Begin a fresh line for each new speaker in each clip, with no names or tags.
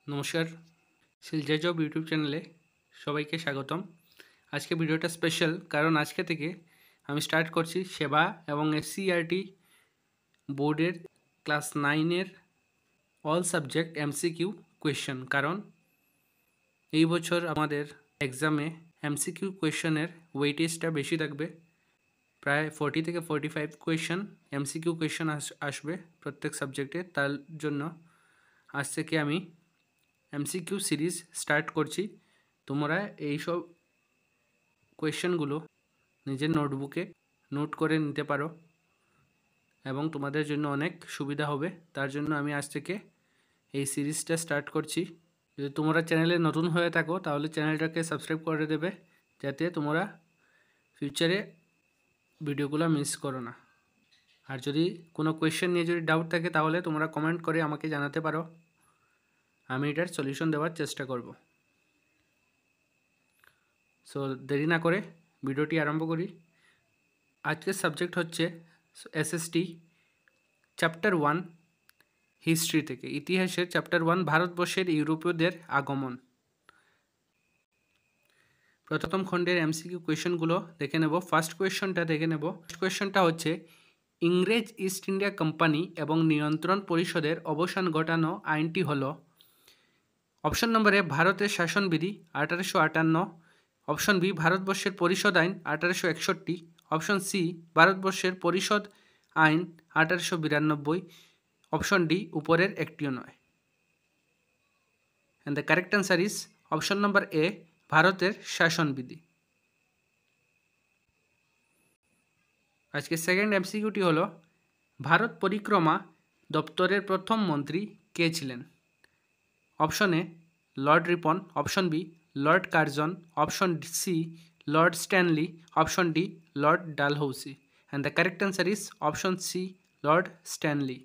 নমস্কার, শিলজা job YouTube চ্যানেলে সবাইকে স্বাগতম। আজকে ভিডিওটা স্পেশাল, কারণ আজকে থেকে আমি স্টার্ট করছি সেবা এবং এসসিইআরটি বোর্ডের ক্লাস 9-এর অল সাবজেক্ট এমসিকিউ কোয়েশ্চেন। কারণ এই বছর আমাদের এক্সামে এমসিকিউ কোয়েশ্চেনের ওয়েটেজটা বেশি থাকবে। প্রায় 40 থেকে 45 কোয়েশ্চেন এমসিকিউ কোয়েশ্চেন আসবে প্রত্যেক সাবজেক্টে। তার জন্য আজ থেকে আমি এমসিকিউ সিরিজ স্টার্ট করছি। তোমরা এইসব কোয়েশ্চেনগুলো নিজের নোটবুকে নোট করে নিতে পারো এবং তোমাদের জন্য অনেক সুবিধা হবে। তার জন্য আমি আজ থেকে এই সিরিজটা স্টার্ট করছি। যদি তোমরা চ্যানেলে নতুন হয়ে থাকো তাহলে চ্যানেলটাকে সাবস্ক্রাইব করে দেবে, যাতে তোমরা ফিউচারে ভিডিওগুলো মিস করো না। আর যদি কোনো কোয়েশ্চেন নিয়ে যদি ডাউট থাকে তাহলে তোমরা কমেন্ট করে আমাকে জানাতে পারো, আমি এটার সলিউশন দেওয়ার চেষ্টা করব। সো দেরি না করে ভিডিওটি আরম্ভ করি। আজকের সাবজেক্ট হচ্ছে এসএসটি চ্যাপ্টার 1 হিস্ট্রি থেকে। ইতিহাসের চ্যাপ্টার 1 ভারতবর্ষের ইউরোপীয়দের আগমন। প্রথম খণ্ডের এমসিকিউ কোয়েশ্চেনগুলো দেখে নেব। ফার্স্ট কোয়েশ্চনটা দেখে নেব। ফার্স্ট কোয়েশ্চনটা হচ্ছে ইংরেজ ইস্ট ইন্ডিয়া কোম্পানি এবং নিয়ন্ত্রণ পরিষদের অবসান ঘটানো আইনটি হলো। অপশন নম্বরে ভারতের শাসনবিধি 1858, অপশন বি ভারতবর্ষের পরিষদ আইন 1861, অপশন সি ভারতবর্ষের পরিষদ আইন 1892, অপশন ডি উপরের একটিও নয়। And the correct answer is option number A, ভারতের শাসনবিধি। আজকে সেকেন্ড এমসিকিউটি হলো ভারত পরিক্রমা দপ্তরের প্রথম মন্ত্রী কে ছিলেন? Option A lord Ripon, option B lord Curzon, option C lord Stanley, option D Lord Dalhousie. And the correct answer is option C lord Stanley.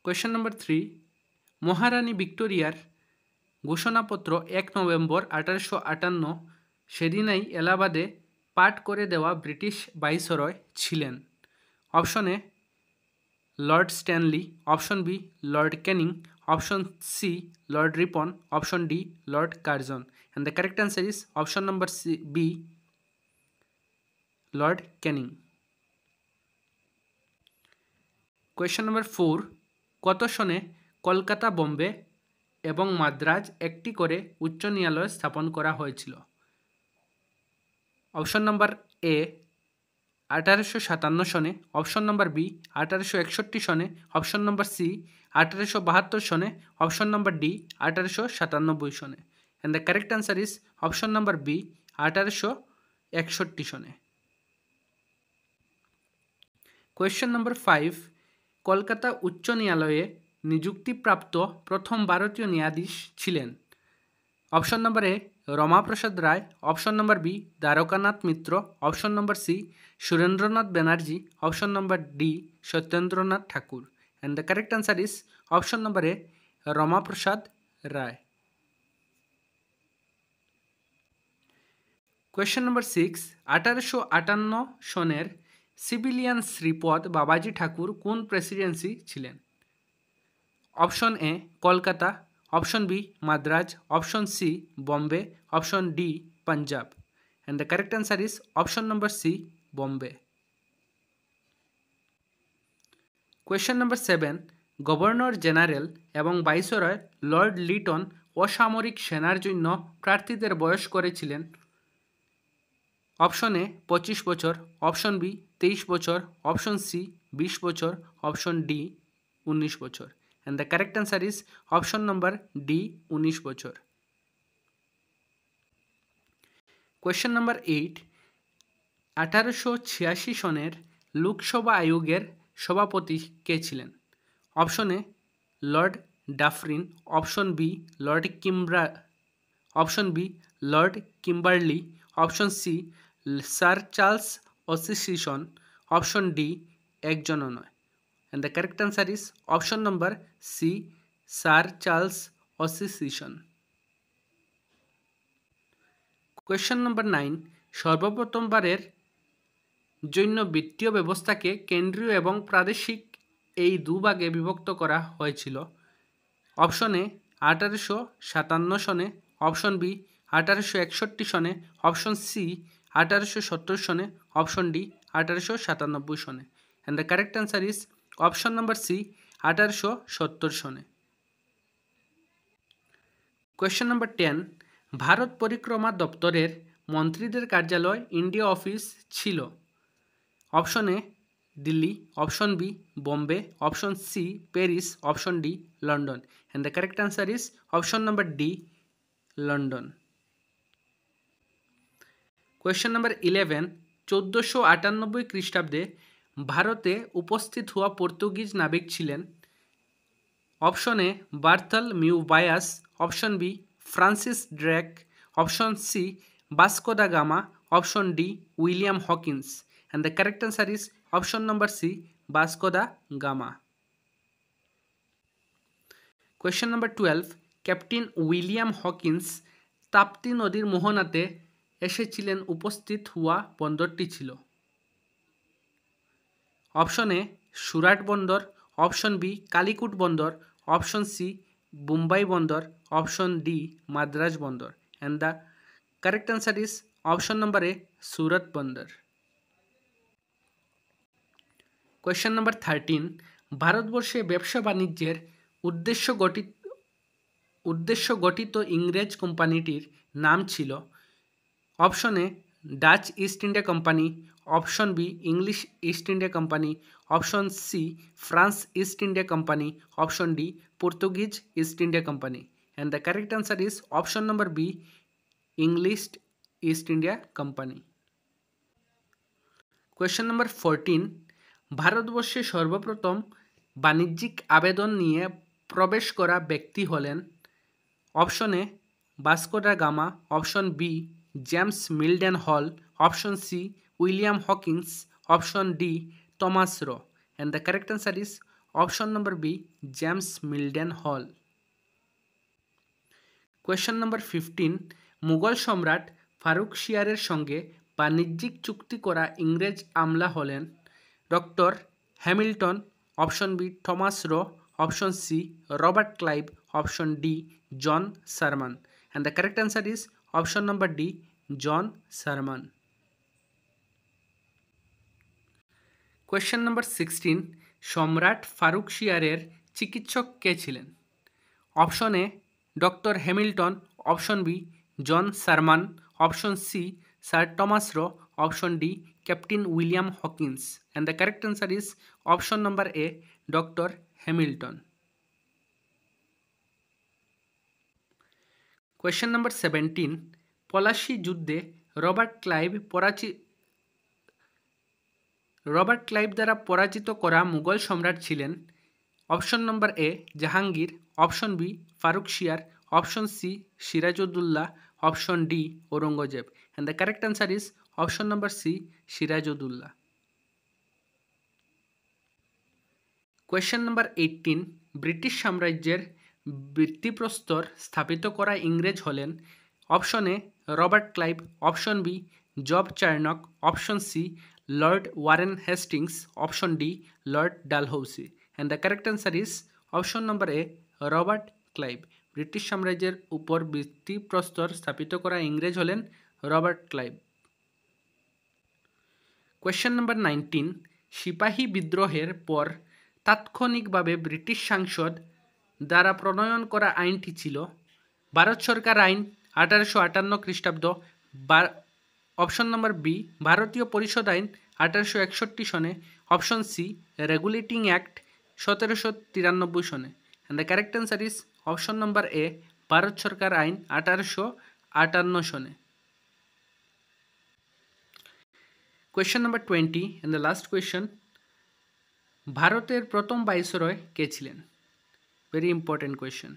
Question number 3, মহারানী ভিক্টোরিয়ার ঘোষণাপত্র 1 নভেম্বর 1858 সেদিনই এলাহাবাদে পাঠ করে দেওয়া ব্রিটিশ ভাইসরয় ছিলেন? Option A lord Stanley, option B lord Canning, option C lord Ripon, option D lord Curzon. And the correct answer is option number C B lord Canning. Question number 4, কত সনে কলকাতা, বোম্বে এবং মাদ্রাজ একটি করে উচ্চ ন্যায়ালয় স্থাপন করা হয়েছিল? অপশন নম্বর এ 1857 সনে, অপশন নম্বর বি 1861 সনে, অপশন নম্বর সি 1872 সনে, অপশন নম্বর ডি 1897 সনে। And the correct answer is option number B 1861 সনে। কোয়েশ্চেন নম্বর 5, কলকাতা উচ্চ ন্যায়ালয়ে নিযুক্তিপ্রাপ্ত প্রথম ভারতীয় ন্যায়াধীশ ছিলেন? Option number A Ramaprasad Roy, option number B Dwarkanath Mitra, option number C Surendranath Banerjee, option number D Satyendranath Tagore. And the correct answer is option number A Ramaprasad Roy. Question number 6, 1858 সনের civilian Sripada বাবাজি ঠাকুর কোন প্রেসিডেন্সি ছিলেন? Option A Kolkata, option B Madras, option C Bombay, option D Punjab. And the correct answer is option number C Bombay. Question number 7, governor general এবং viceroy lord Lytton অসামরিক সেনার জন্য প্রার্থীদের বয়স করেছিলেন? অপশন এ 25 বছর, অপশন বি 23 বছর, অপশন সি 20 বছর, অপশন ডি 19 বছর। And the correct answer is option number D 19 বছর। কোয়েশ্চেন নম্বর 8, 1886 সনের লোকসভা আয়োগের সভাপতি কে ছিলেন? Option A Lord Dufferin, option B Lord option B Lord Kimberley, option C sir Charles Aitchison, option D একজনও নয়। And the correct answer is option number C sir Charles Aitchison. Question number 9, সর্বপ্রথমবারের জন্য বিত্তীয় ব্যবস্থাকে কেন্দ্রীয় এবং প্রাদেশিক এই দুভাগে বিভক্ত করা হয়েছিল? অপশন এ 1857 সনে, অপশন বি 1861 সনে, অপশন সি 1870 সনে, অপশন ডি 1897 সনে। And the correct answer is option number C 1870 সনে। কোয়েশ্চেন নাম্বার 10, ভারত পরিক্রমা দপ্তরের মন্ত্রীদের কার্যালয় ইন্ডিয়া অফিস ছিল? Option A Delhi, option B Bombay, option C Paris, option D London. And the correct answer is option number D London. Question number 11, 1498 খ্রিস্টাব্দে ভারতে উপস্থিত হওয়া পর্তুগিজ নাবিক ছিলেন? Option A Bartholomew Dias, option B Francis Drake, option C Vasco da Gama, option D William Hawkins. And the correct answer is option number C Vasco da Gama. Question number 12, captain William Hawkins Tapti নদীর মোহনাতে এসেছিলেন উপস্থিত হওয়া বন্দরটি ছিল? Option এ সুরাট বন্দর, option B কালিকুট বন্দর, option C Mumbai বন্দর, option D Madras বন্দর। And the correct answer is option number A Surat বন্দর। কোয়েশ্চেন নাম্বার 13, ভারতবর্ষে ব্যবসা বাণিজ্যের উদ্দেশ্য গঠিত ইংরেজ কোম্পানিটির নাম ছিল? Option A Dutch East India company, option B English East India company, option C France East India company, option D Portuguese East India company. And the correct answer is option number B English East India company. Question number 14, ভারতবর্ষে সর্বপ্রথম বাণিজ্যিক আবেদন নিয়ে প্রবেশ করা ব্যক্তি হলেন? Option A Vasco da Gama, option B James Mildenhall, option C William Hawkins, option D Thomas Roe. And the correct answer is option number B James Mildenhall. Question number 15, Mughal সম্রাট ফারুকশিয়ারের সঙ্গে বাণিজ্যিক চুক্তি করা ইংরেজ আমলা হলেন? Doctor Hamilton, option B Thomas Roe, option C Robert Clive, option D John Surman. And the correct answer is option number D John Surman. Question number 16, সম্রাট ফারুকশিয়ারের চিকিৎসক কে ছিলেন? Option A doctor Hamilton, option B John Surman, option C sir Thomas Roe, option D captain William Hawkins. And the correct answer is option number A doctor Hamilton. Question number 17, Palashi যুদ্ধে Robert Clive দ্বারা পরাজিত করা মুঘল সম্রাট ছিলেন? Option number A Jahangir, option B Farrukhsiyar, option C Sirajuddaulah, option D Aurangzeb. And the correct answer is option number C Sirajuddaulah. Question number 18, British সাম্রাজ্যের ভিত্তিপ্রস্তর স্থাপিত করা ইংরেজ হলেন? Option A Robert Clive, option B Job Charnock, option C Lord Warren Hastings, option D Lord Dalhousie. And the correct answer is option number A Robert Clive. British সাম্রাজ্যের উপর ভিত্তিপ্রস্তর স্থাপিত করা ইংরেজ হলেন রবার্ট ক্লাইভ। কোয়েশ্চেন নাম্বার 19, সিপাহী বিদ্রোহের পর তাৎক্ষণিকভাবে ব্রিটিশ সংসদ দ্বারা প্রণয়ন করা আইনটি ছিল? ভারত সরকার আইন 1858 খ্রিস্টাব্দ, অপশন নম্বর বি ভারতীয় পরিষদ আইন 1861 সনে, অপশন সি রেগুলেটিং অ্যাক্ট 1793 সনে। And the correct answer is option number A Bharat সরকার আইন 1858 সনে। Question number 20 and the last question, ভারতের প্রথম ভাইসরয় কে ছিলেন? Very important question.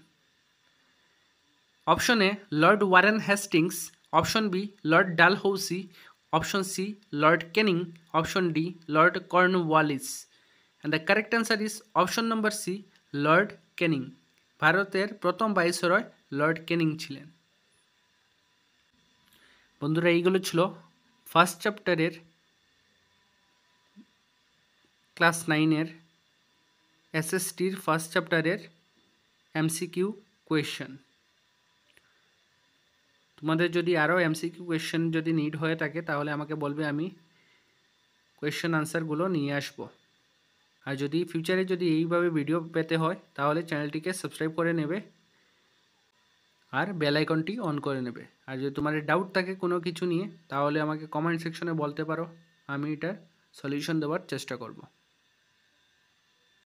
Option A lord Warren Hastings, option B lord Dalhousie, option C lord Canning, option D lord Cornwallis. And the correct answer is option number C lord Canning. ভারতের প্রথম viceroy Lord Canning ছিলেন। বন্ধুরা, এইগুলো ছিল first চ্যাপ্টারের class 9-এর এসএসটির first চ্যাপ্টারের MCQ question. তোমাদের যদি আরও এমসিকিউ কোয়েশ্চেন যদি নিড হয়ে থাকে তাহলে আমাকে বলবে, আমি কোয়েশ্চেন আনসারগুলো নিয়ে আসব। আর যদি ফিউচারে যদি এইভাবে ভিডিও পেতে হয় তাহলে চ্যানেলটিকে সাবস্ক্রাইব করে নেবে আর বেল আইকনটি অন করে নেবে। আর যদি তোমার ডাউট থাকে কোনো কিছু নিয়ে তাহলে আমাকে কমেন্ট সেকশনে বলতে পারো, আমি এটার সলিউশন দেওয়ার চেষ্টা করব।